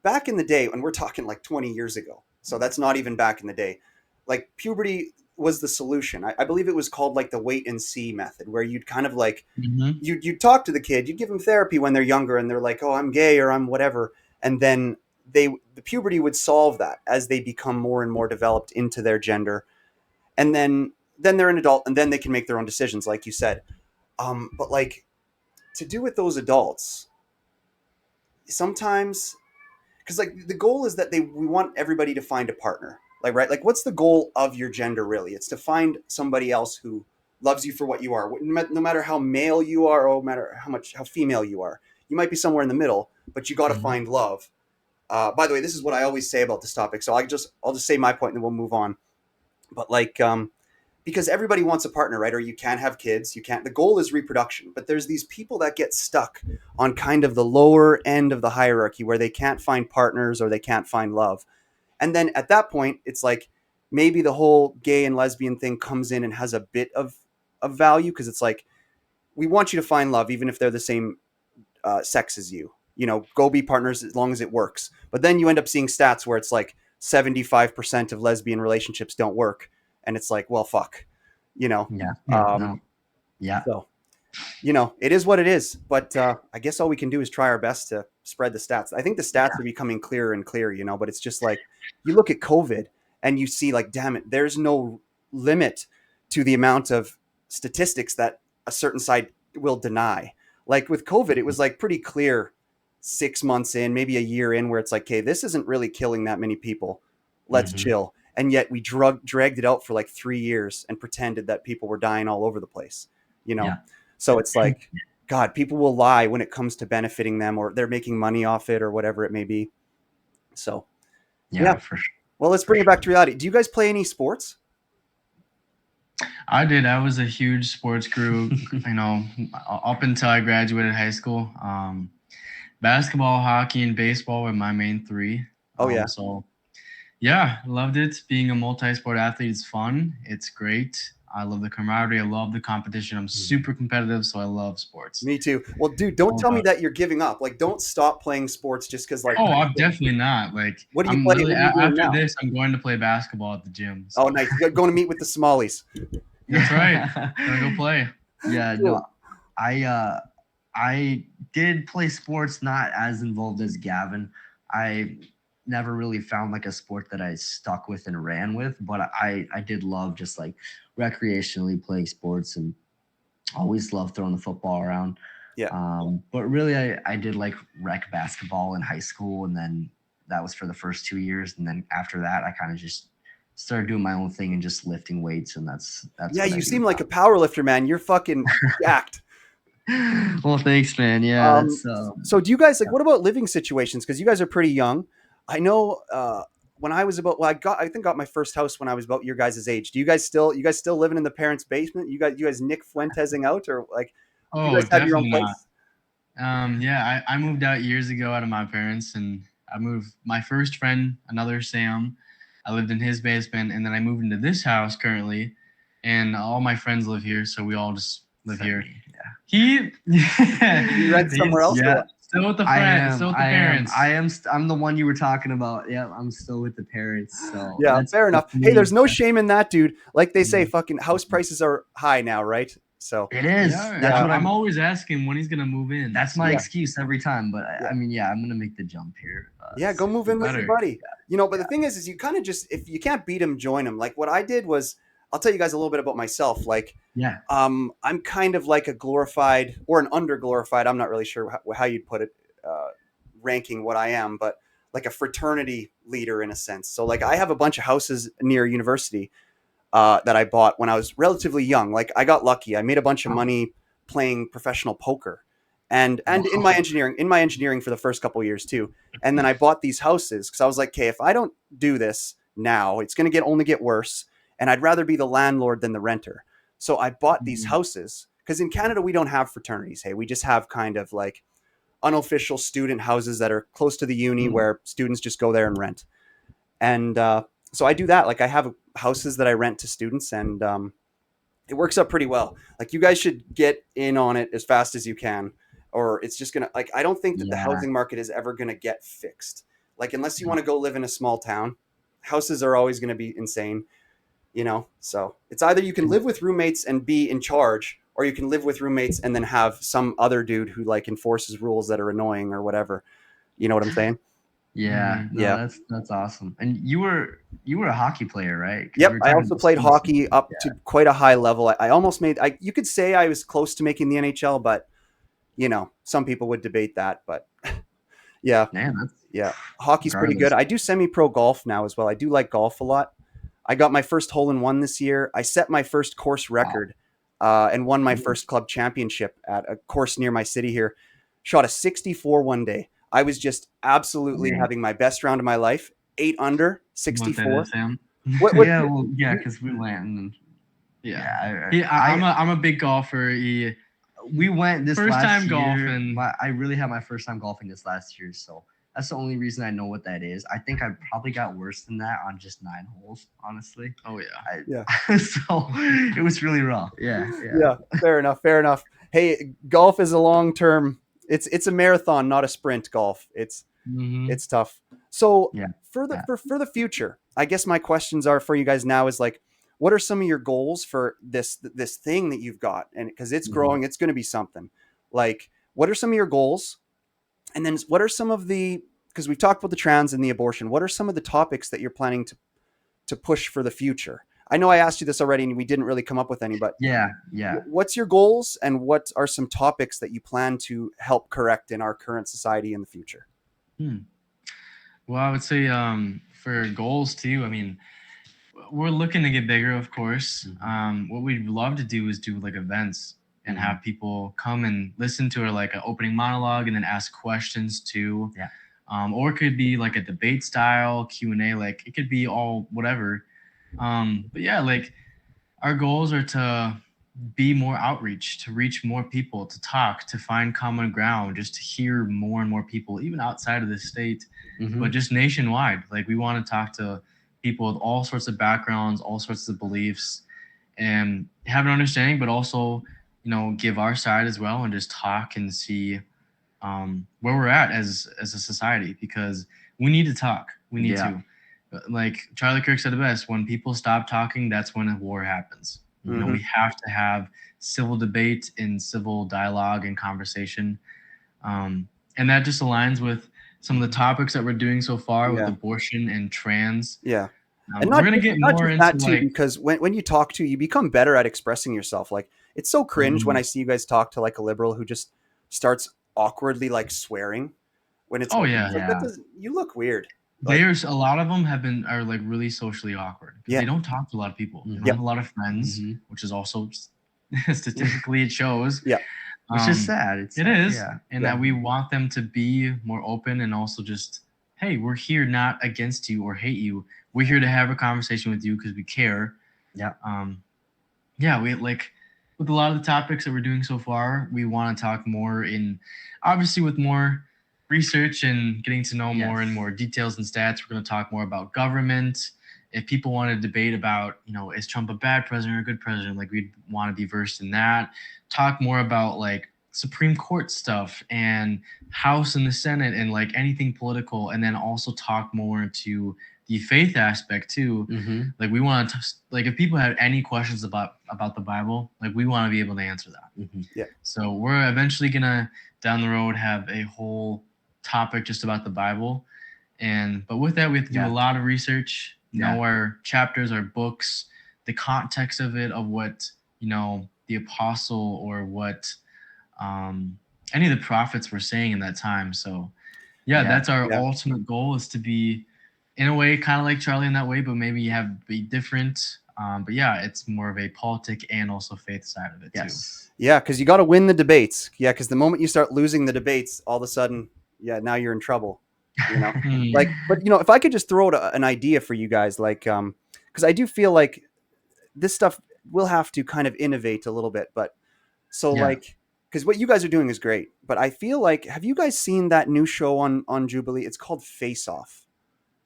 back in the day, and we're talking like 20 years ago. So that's not even back in the day. Like puberty was the solution. I believe it was called like the wait and see method, where you'd kind of like, Mm-hmm. you'd talk to the kid, you'd give them therapy when they're younger and they're like, oh, I'm gay or I'm whatever. And then the puberty would solve that as they become more and more developed into their gender. And then they're an adult and then they can make their own decisions, like you said. But like to do with those adults, sometimes because like the goal is that we want everybody to find a partner, like, right, like what's the goal of your gender really? It's to find somebody else who loves you for what you are, no matter how male you are or no matter how female you are. You might be somewhere in the middle, but you got to Mhm. find love. By the way, this is what I always say about this topic, so I'll just say my point and then we'll move on. But like because everybody wants a partner, right? Or you can't have kids. You can't. The goal is reproduction, but there's these people that get stuck on kind of the lower end of the hierarchy where they can't find partners or they can't find love. And then at that point, it's like maybe the whole gay and lesbian thing comes in and has a bit of value because it's like we want you to find love even if they're the same sex as you. You know, go be partners as long as it works. But then you end up seeing stats where it's like 75% of lesbian relationships don't work, and it's like, well, fuck, you know. Yeah. Um, No. Yeah. so it is what it is. But I guess all we can do is try our best to spread the stats. I think the stats are becoming clearer and clearer, but it's just like you look at COVID and you see like, damn it, there's no limit to the amount of statistics that a certain side will deny. Like with COVID, it was like pretty clear 6 months in, maybe a year in, where it's like, okay, this isn't really killing that many people. Let's Mhm. chill. And yet we dragged it out for like 3 years and pretended that people were dying all over the place, you know? Yeah. So it's like, God, people will lie when it comes to benefiting them or they're making money off it or whatever it may be. So, yeah. Yeah, for sure. Well, let's For bring it sure. back to reality. Do you guys play any sports? I did. I was a huge sports guru, up until I graduated high school. Basketball, hockey, and baseball were my main three. Oh, yeah. So, yeah, loved it. Being a multi-sport athlete is fun. It's great. I love the camaraderie. I love the competition. I'm super competitive, so I love sports. Me too. Well, dude, don't All tell me about it. that you're giving up. Like, don't stop playing sports just because, like, Oh, I'm definitely not. Like, what do you I'm play? literally What are you doing after now? this, I'm going to play basketball at the gym. So. Oh, nice. You're going to meet with the Somalis. That's right. Gonna go play. Yeah, Cool. no, I did play sports, not as involved as Gavin. I never really found like a sport that I stuck with and ran with, but I did love just like recreationally playing sports and always loved throwing the football around. Yeah. But really I did like rec basketball in high school, and then that was for the first 2 years, and then after that I kind of just started doing my own thing and just lifting weights, and that's Yeah, what I you do seem now. like a power lifter, man. You're fucking jacked. Well, thanks, man. Yeah, that's So do you guys like what about living situations? Because you guys are pretty young. I know when I was about I think got my first house when I was about your guys' age. Do you guys still living in the parents' basement? You guys Nick Fuentesing out or like do you Oh, guys have your own definitely not. place? Yeah, I moved out years ago out of my parents, and I moved my first friend, another Sam. I lived in his basement, and then I moved into this house currently, and all my friends live here, so we all just live here. He, You rent somewhere else or Yeah. what? still with the I friends, am. still with the I am. parents. I'm the one you were talking about. Yeah, I'm still with the parents. So Yeah, that's fair enough. to Hey, me, there's no shame in that, dude. Like they say, Mhm. fucking house prices are high now, right? So It is. Yeah, That's what I'm always asking when he's gonna move in. That's my Yeah. excuse every time. But Yeah. I mean, yeah, I'm gonna make the jump here. yeah, go move in with your better. buddy. But the thing is you kind of just if you can't beat him, join him. Like what I did was, I'll tell you guys a little bit about myself. Like, Yeah. I'm kind of like a glorified or an under glorified. I'm not really sure how you'd put it, ranking what I am, but a fraternity leader in a sense. So like I have a bunch of houses near university that I bought when I was relatively young. Like I got lucky. I made a bunch of money playing professional poker, and in my engineering for the first couple of years too. And then I bought these houses because I was like, okay, if I don't do this now, it's going to only get worse, and I'd rather be the landlord than the renter. So I bought these houses because in Canada we don't have fraternities. Hey, we just have kind of like unofficial student houses that are close to the uni where students just go there and rent. And so I do that. Like I have houses that I rent to students, and it works out pretty well. Like you guys should get in on it as fast as you can, or it's just gonna like I don't think that the housing market is ever gonna get fixed. Like unless you want to go live in a small town, houses are always gonna be insane. So it's either you can live with roommates and be in charge, or you can live with roommates and then have some other dude who like enforces rules that are annoying or whatever. You know what I'm saying? Yeah, no, that's awesome. And you were a hockey player, right? Yep, I also played hockey up to quite a high level. I almost made. You could say I was close to making the NHL, but some people would debate that. But yeah, man, hockey's pretty good. I do semi-pro golf now as well. I do like golf a lot. I got my first hole-in-one this year. I set my first course record and won my first club championship at a course near my city here. Shot a 64 one day. I was just absolutely having my best round of my life. 8 under, 64. Because we went. I'm a big golfer. We went this first last time year. golfing. I really had my first time golfing this last year, so that's the only reason I know what that is. I think I probably got worse than that on just 9 holes, honestly. Oh So it was really rough. Yeah. Fair enough. Hey, golf is a long term. It's a marathon, not a sprint. Golf. It's tough. So for the future, I guess my questions are for you guys now is like, what are some of your goals for this thing that you've got? And because it's growing, it's going to be something. Like, what are some of your goals? And then what are some of the, because we've talked about the trans and the abortion, what are some of the topics that you're planning to push for the future? I know I asked you this already and we didn't really come up with any, but what's your goals and what are some topics that you plan to help correct in our current society in the future? Well, I would say for goals too, I mean, we're looking to get bigger, of course. What we'd love to do is do like events and have people come and listen to like an opening monologue and then ask questions too. Or it could be like a debate style Q&A, like it could be all whatever. But yeah, like our goals are to be more outreach, to reach more people, to talk, to find common ground, just to hear more and more people, even outside of the state, but just nationwide. Like we want to talk to people with all sorts of backgrounds, all sorts of beliefs, and have an understanding, but also, give our side as well and just talk and see where we're at as a society, because we need to talk. We need to. Like Charlie Kirk said it best, when people stop talking, that's when a war happens. We have to have civil debate and civil dialogue and conversation. And that just aligns with some of the topics that we're doing so far with abortion and trans. And we're gonna get more into that too, because when you talk to, you become better at expressing yourself. Like it's so cringe when I see you guys talk to like a liberal who just starts awkwardly like swearing when it's that doesn't, you look weird. Like, there's a lot of them are like really socially awkward. They don't talk to a lot of people. They don't have a lot of friends, which is also statistically it shows. Which is sad. It is. And that we want them to be more open and also just, hey, we're here not against you or hate you. We're here to have a conversation with you because we care. We like with a lot of the topics that we're doing so far, we want to talk more obviously with more research and getting to know more and more details and stats. We're going to talk more about government. If people want to debate about, is Trump a bad president or a good president? Like we'd want to be versed in that. Talk more about like Supreme Court stuff and House and the Senate and like anything political. And then also talk more into the faith aspect too. Like we want to, like if people have any questions about the Bible, like we want to be able to answer that. So we're eventually going to down the road have a whole topic just about the Bible. But with that, we have to do a lot of research, know our chapters, our books, the context of it, of what, the apostle or what any of the prophets were saying in that time. So Yeah, Yeah. that's our Yeah. ultimate goal, is to be, in a way, kind of like Charlie in that way, but maybe be different. But yeah, it's more of a politic and also faith side of it too. Yes. Yeah, because you got to win the debates. Yeah, because the moment you start losing the debates, all of a sudden, yeah, now you're in trouble. You know, Hmm. like, but if I could just throw out an idea for you guys, like, because I do feel like this stuff will have to kind of innovate a little bit, but so Yeah. like, because what you guys are doing is great, but I feel like, have you guys seen that new show on Jubilee? It's called Face Off.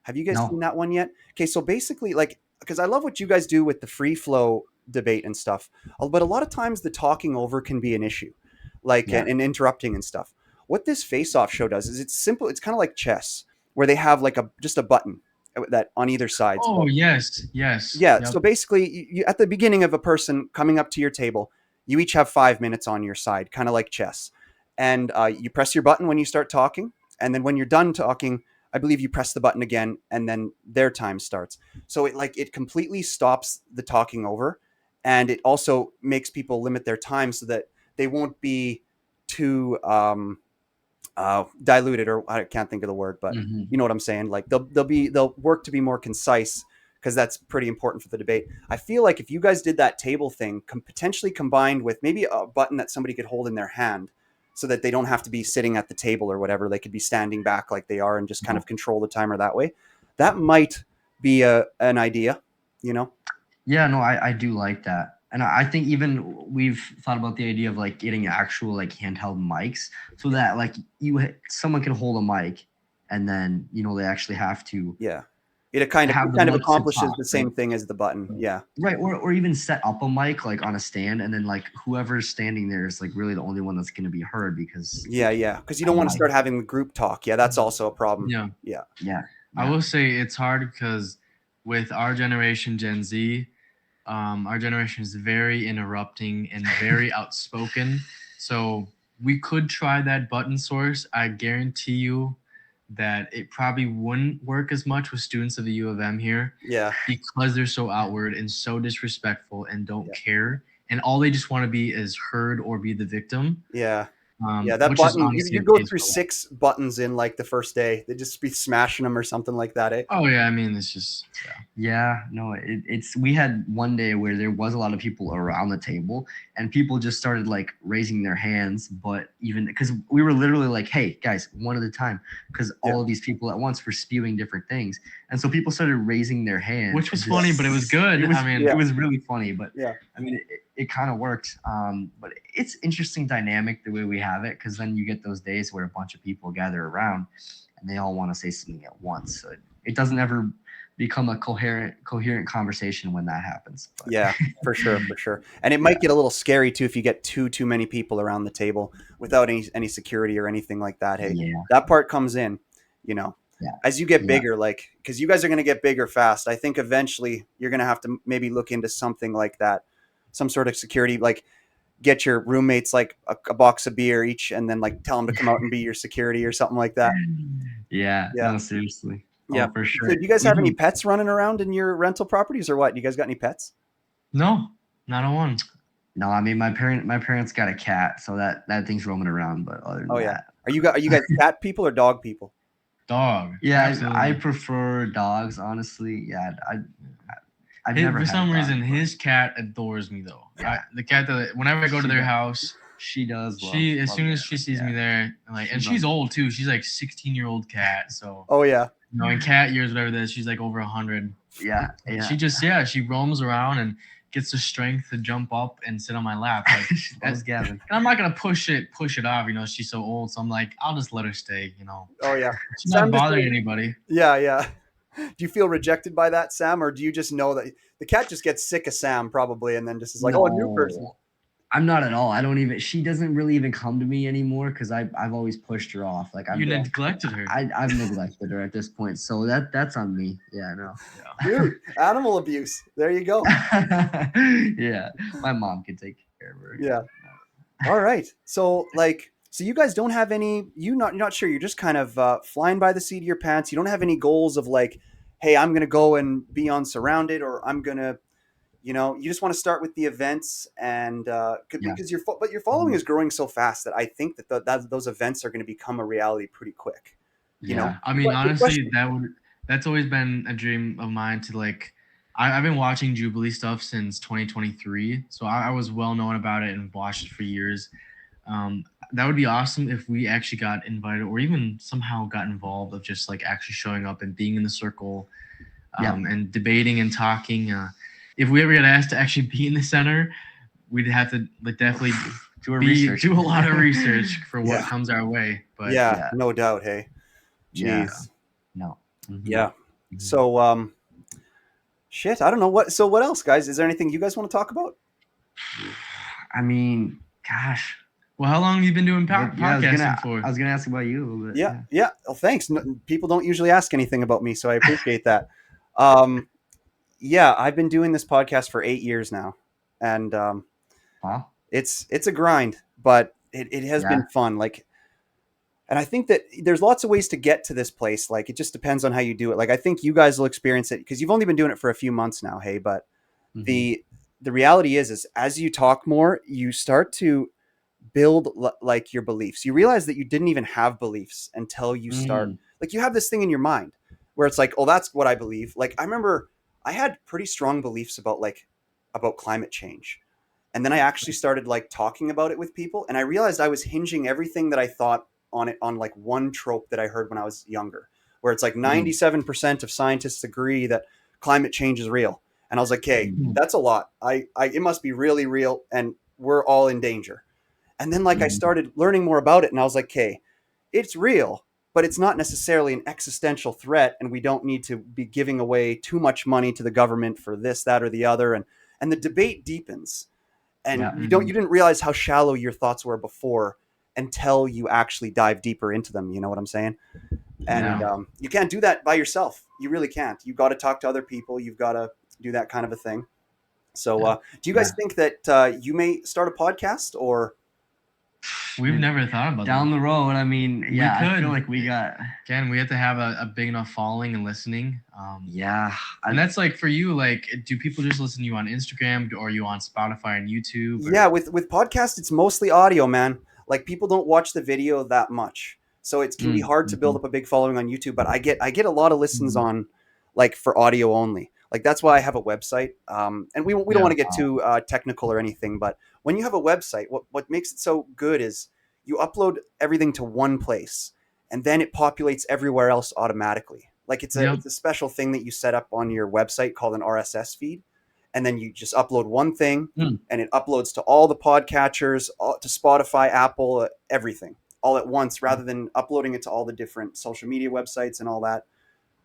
Have you guys seen No. that one yet? Okay, so basically, like, because I love what you guys do with the free flow debate and stuff, but a lot of times the talking over can be an issue, like, Yeah. and interrupting and stuff. What this face-off show does is it's simple. It's kind of like chess, where they have like just a button that on either side. Oh So yes, yes, yeah, yep. so basically, at the beginning of a person coming up to your table, you each have 5 minutes on your side, kind of like chess, and you press your button when you start talking, and then when you're done talking, I believe you press the button again, and then their time starts. So it completely stops the talking over, and it also makes people limit their time so that they won't be too diluted, or I can't think of the word, but Hmm. you know what I'm saying. Like they'll work to be more concise, because that's pretty important for the debate. I feel like if you guys did that table thing, potentially combined with maybe a button that somebody could hold in their hand, so that they don't have to be sitting at the table or whatever, they could be standing back like they are and just kind of control the timer that way. That might be an idea, you know. Yeah, no, I do like that. And I think even we've thought about the idea of like getting actual like handheld mics so that like someone can hold a mic and then, they actually have to Yeah, it kind of have the mic to accomplishes talk, the right? same thing as the button. Yeah. Right. Or even set up a mic like on a stand and then like whoever's standing there is like really the only one that's going to be heard because Yeah, because you of don't the want to mic. start having the group talk. Yeah, that's also a problem. Yeah. Yeah. Yeah. I Yeah. will say it's hard because with our generation, Gen Z, our generation is very interrupting and very outspoken. So we could try that button source. I guarantee you that it probably wouldn't work as much with students of the U of M here, Yeah. because they're so outward and so disrespectful and don't Yeah. care. And all they just want to be is heard or be the victim, Yeah. Yeah, that which is button, honestly you the go case through for a lot. 6 buttons in like the first day. They just be smashing them or something like that, eh? Oh, yeah. I mean, it's just, yeah. Yeah, no, it's we had one day where there was a lot of people around the table and people just started like raising their hands, but even because we were literally like, hey guys, one at a time, because Yeah. all of these people at once were spewing different things. And so people started raising their hands. Which was and funny, just- but it was good. It was, I mean, Yeah. it was really funny, but Yeah. I mean, it kind of worked. But it's interesting dynamic the way we have it, because then you get those days where a bunch of people gather around and they all want to say something at once. So it doesn't ever become a coherent conversation when that happens. But. Yeah, for sure. And it might get a little scary too if you get too many people around the table without any security or anything like that. Hey, Yeah. that part comes in, you know. Yeah. As you get Yeah. bigger, like, because you guys are going to get bigger fast. I think eventually you're going to have to maybe look into something like that, some sort of security, like get your roommates like a box of beer each, and then like tell them to come out and be your security or something like that. Yeah. Yeah. No, seriously. Yeah. Oh, for sure. So do you guys We have any do. pets running around in your rental properties or what? You guys got any pets? no, not a one. No, I mean my parents got a cat, so that thing's roaming around. But other than Oh yeah. that, Are you guys cat people or dog people? Dog. yeah, Absolutely. I prefer dogs. Honestly, yeah, I've His- never for had some a dog, reason, but his cat adores me though. Yeah. The cat that whenever I go to She their does. house, she does. she as love soon it. as she sees Yeah. me there, like, She and loves she's it. old too. She's like 16-year-old cat. So Oh yeah. in cat years, whatever that is, she's like over 100. Yeah, She just she roams around and gets the strength to jump up and sit on my lap. Like, She loves Gavin. and I'm not gonna push it off. She's so old. So I'm like, I'll just let her stay. Oh yeah. She's Sam not just bothering made- anybody. Yeah. Do you feel rejected by that, Sam, or do you just know that the cat just gets sick of Sam probably, and then just is like, oh, a new person? No, I'm not at all. I don't even. She doesn't really even come to me anymore because I've always pushed her off. Like You neglected her. I've neglected her at this point. So that's on me. Yeah, no. Dude, animal abuse. There you go. Yeah, my mom can take care of her. Yeah. All right. So so you guys don't have any. You're not sure. You're just kind of flying by the seat of your pants. You don't have any goals of like, hey, I'm gonna go and be on Surrounded, or I'm gonna, you just want to start with the events, and because your following is growing so fast that I think that those events are going to become a reality pretty quick. You know, I mean, but good honestly, question. that's always been a dream of mine to like. I've been watching Jubilee stuff since 2023, so I was well known about it and watched it for years. Um, that would be awesome if we actually got invited or even somehow got involved of just like actually showing up and being in the circle, and debating and talking. If we ever get asked to actually be in the center, we'd have to like definitely do a lot of research for what Yeah. comes our way. But Yeah, no doubt. Hey, Yeah. jeez. No. Yeah. So, shit, I don't know what. So, what else, guys? Is there anything you guys want to talk about? I mean, gosh. well, how long have you been doing But, podcasting for? I was gonna ask about you a little bit. Yeah. Well, thanks. People don't usually ask anything about me, so I appreciate that. Yeah, I've been doing this podcast for 8 years now, and Wow. it's a grind, but it has been fun. Like, and I think that there's lots of ways to get to this place. Like, it just depends on how you do it. Like, I think you guys will experience it because you've only been doing it for a few months now. Hey, but the reality is as you talk more, you start to build like your beliefs. You realize that you didn't even have beliefs until you start. Like, you have this thing in your mind where it's like, oh, that's what I believe. Like, I remember I had pretty strong beliefs about climate change. And then I actually started like talking about it with people, and I realized I was hinging everything that I thought on it on like one trope that I heard when I was younger, where it's like 97% of scientists agree that climate change is real. And I was like, okay, that's a lot. It must be really real, and we're all in danger. And then like I started learning more about it, and I was like, okay, it's real, but it's not necessarily an existential threat, and we don't need to be giving away too much money to the government for this, that, or the other. And the debate deepens, and you didn't realize how shallow your thoughts were before until you actually dive deeper into them. You know what I'm saying? And you can't do that by yourself. You really can't. You got to talk to other people. You've got to do that kind of a thing. So, do you guys think that you may start a podcast, or? We've never thought about down that. the road. I mean, We I could. feel like we got. Again, we have to have a big enough following and listening. And that's like for you. Like, do people just listen to you on Instagram, or are you on Spotify and YouTube? Or? Yeah, with podcasts, it's mostly audio, man. Like, people don't watch the video that much, so it can be hard to build up a big following on YouTube. But I get a lot of listens on, like, for audio only. Like, that's why I have a website. And we don't want to get too technical or anything, but when you have a website, what makes it so good is you upload everything to one place, and then it populates everywhere else automatically. Like, it's a special thing that you set up on your website called an RSS feed, and then you just upload one thing, and it uploads to all the podcatchers, to Spotify, Apple, everything, all at once, rather than uploading it to all the different social media websites and all that.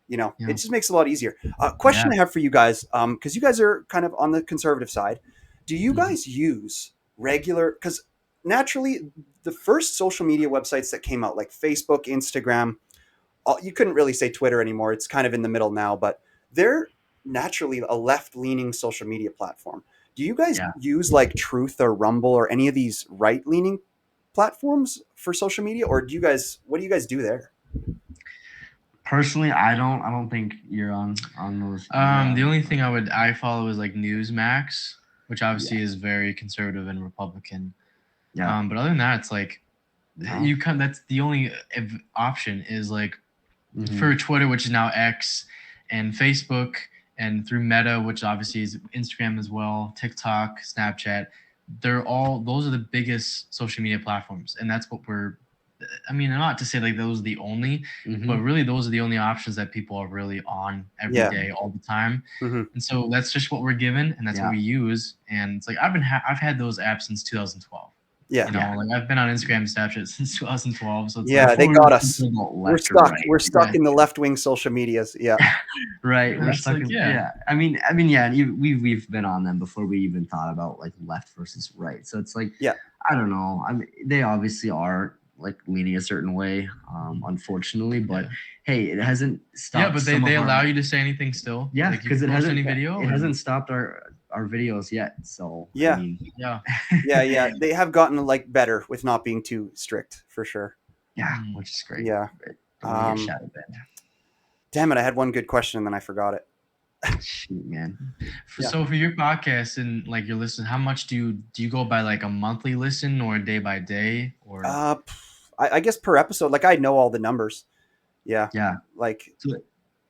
It just makes it a lot easier. Question I have for you guys, because you guys are kind of on the conservative side. Do you guys use regular? Because naturally, the first social media websites that came out, like Facebook, Instagram, you couldn't really say Twitter anymore. It's kind of in the middle now, but they're naturally a left-leaning social media platform. Do you guys use like Truth or Rumble or any of these right-leaning platforms for social media, or what do you guys do there? Personally, I don't think you're on those. The only thing I follow is like Newsmax, which obviously is very conservative and Republican. But other than that, it's like that's the only option is like for Twitter, which is now X, and Facebook, and through Meta, which obviously is Instagram as well, TikTok, Snapchat. Those are the biggest social media platforms, and that's what not to say like those are the only, but really those are the only options that people are really on every day, all the time. And so that's just what we're given, and that's what we use. And it's like I've had those apps since 2012. Yeah. Like I've been on Instagram and Snapchat since 2012. So it's they got us. We're stuck. We're stuck in the left-wing social medias. Yeah. Right. We're stuck. I mean, we've been on them before we even thought about like left versus right. So it's like, I don't know. I mean, they obviously are like leaning a certain way, unfortunately, but hey, it hasn't stopped. Yeah, but they allow you to say anything still. Yeah, because it hasn't any video. It hasn't stopped our videos yet. So yeah, they have gotten like better with not being too strict, for sure. Yeah, which is great. Yeah. Damn it, I had one good question and then I forgot it. Shoot, man. So for your podcast and like your listen, how much do you go by, like a monthly listen or day by day, or? I guess per episode. Like, I know all the numbers. Yeah. Yeah. Like So,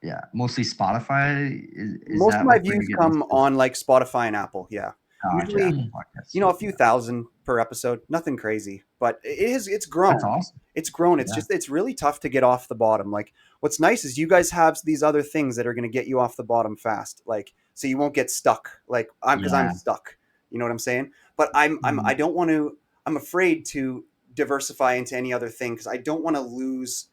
yeah, mostly Spotify. Is most of that my like where you views get come most of on like Spotify and Apple. Yeah. Gotcha, Usually, Apple Podcasts? you know, a few thousand per episode, nothing crazy, but it's grown. That's awesome. It's grown. It's Yeah. just, it's really tough to get off the bottom. Like what's nice is you guys have these other things that are going to get you off the bottom fast. Like, so you won't get stuck like because I'm Yeah. stuck, you know what I'm saying? But I don't want to, I'm afraid to diversify into any other thing because I don't want to lose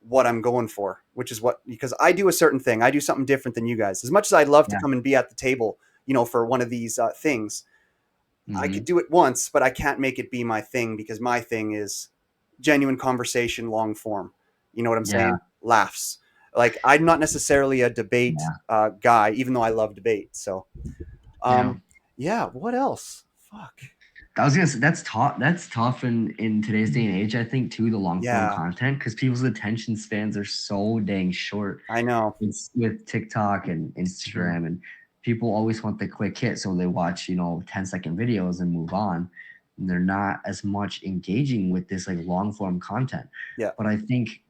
what I'm going for, which is because I do a certain thing. I do something different than you guys. As much as I'd love to Yeah. come and be at the table, you know, for one of these things, I Mhm. could do it once, but I can't make it be my thing because my thing is genuine conversation, long form. You know what I'm Yeah. saying? Laughs. Like I'm not necessarily a debate guy, even though I love debate. So, yeah. What else? Fuck. I was gonna say that's tough. That's tough in today's day and age. I think too, the long form Yeah. content, because people's attention spans are so dang short. I know. It's with TikTok and Instagram, and people always want the quick hit, so they watch 10-second videos and move on. And they're not as much engaging with this like long form content. Yeah. But I think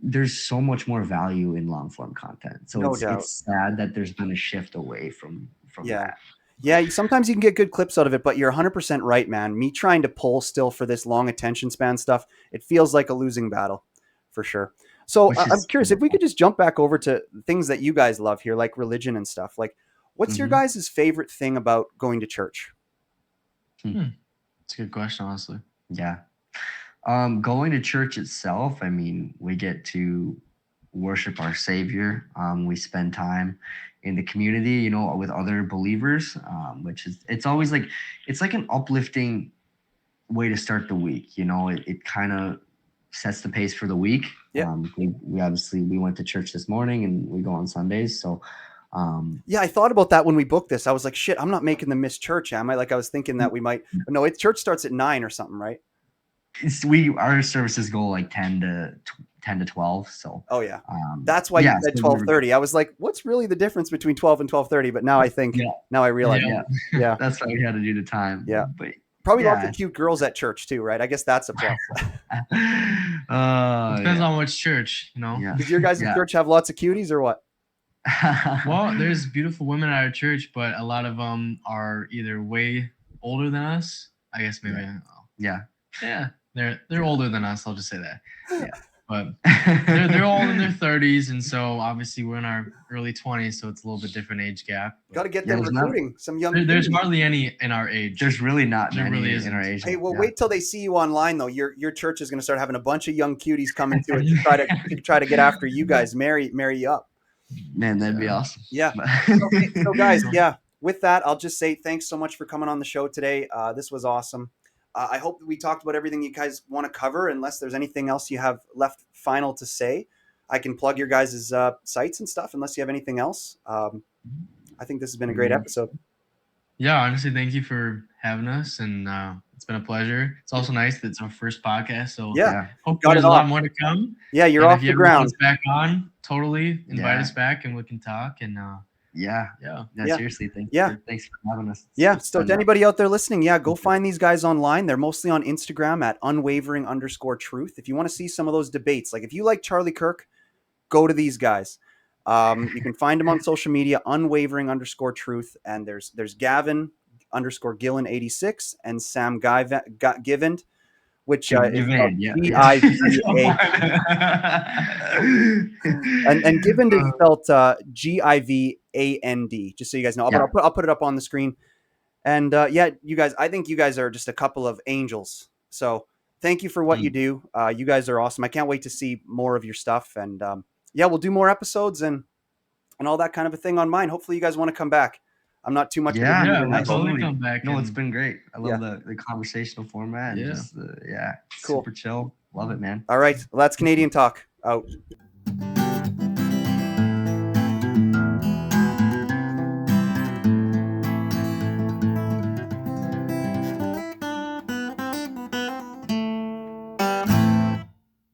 there's so much more value in long form content. So No doubt. it's sad that there's been a shift away from that. Yeah, sometimes you can get good clips out of it, but you're 100% right, man. Me trying to pull still for this long attention span stuff, it feels like a losing battle for sure. So Which I'm is curious if we could just jump back over to things that you guys love here, like religion and stuff. Like, what's your guys' favorite thing about going to church? It's a good question, honestly. Yeah. Going to church itself, I mean, we get to worship our Savior. We spend time in the community, with other believers, which is, it's always like, it's like an uplifting way to start the week. It kind of sets the pace for the week. Yeah. We obviously, we went to church this morning and we go on Sundays. So, yeah, I thought about that when we booked this. I was like, shit, I'm not making them miss church, am I? Like I was thinking that we might, but no, church starts at 9 or something, right? Our services go like 10 to 12. So that's why you said 12:30. I was like, what's really the difference between 12 and 12:30? But now I think, now I realize, yeah, that's why we had to do the time. Yeah, but probably lots of cute girls at church too, right? I guess that's a plus. Depends on which church, Does your guys' church have lots of cuties or what? Well, there's beautiful women at our church, but a lot of them are either way older than us. I guess maybe. Yeah. They're older than us. I'll just say that. Yeah. But they're all in their 30s, and so obviously we're in our early 20s, so it's a little bit different age gap. Got to get them recruiting some young. There's hardly any in our age. There's really not there many really isn't. In our age. Hey, well, wait till they see you online though. Your church is going to start having a bunch of young cuties coming to it to try to get after you guys, marry you up. Man, that'd be awesome. Yeah. So guys, with that, I'll just say thanks so much for coming on the show today. This was awesome. I hope that we talked about everything you guys want to cover. Unless there's anything else you have left final to say, I can plug your guys' sites and stuff. Unless you have anything else, I think this has been a great episode. Yeah, honestly, thank you for having us, and it's been a pleasure. It's also nice that it's our first podcast, so hope there's a lot more to come. Yeah, you're off the ground. If you ever want us back on, totally invite us back, and we can talk. And seriously, thanks for having us. So to anybody out there listening, go find these guys online. They're mostly on Instagram at Unwavering_truth. If you want to see some of those debates, like if you like Charlie Kirk, go to these guys. You can find them on social media, Unwavering_truth, and there's Gavin _Gillen 86 and Sam Givand, which is Givand, and Givand is spelled Givand, just so you guys know. I'll put it up on the screen. And you guys, I think you guys are just a couple of angels. So thank you for what you do. You guys are awesome. I can't wait to see more of your stuff. And we'll do more episodes and all that kind of a thing on mine. Hopefully you guys want to come back. I'm not too much. We'll totally come back. No, it's been great. I love the conversational format. And just, cool. Super chill. Love it, man. All right. Well, that's Canadian Talk out.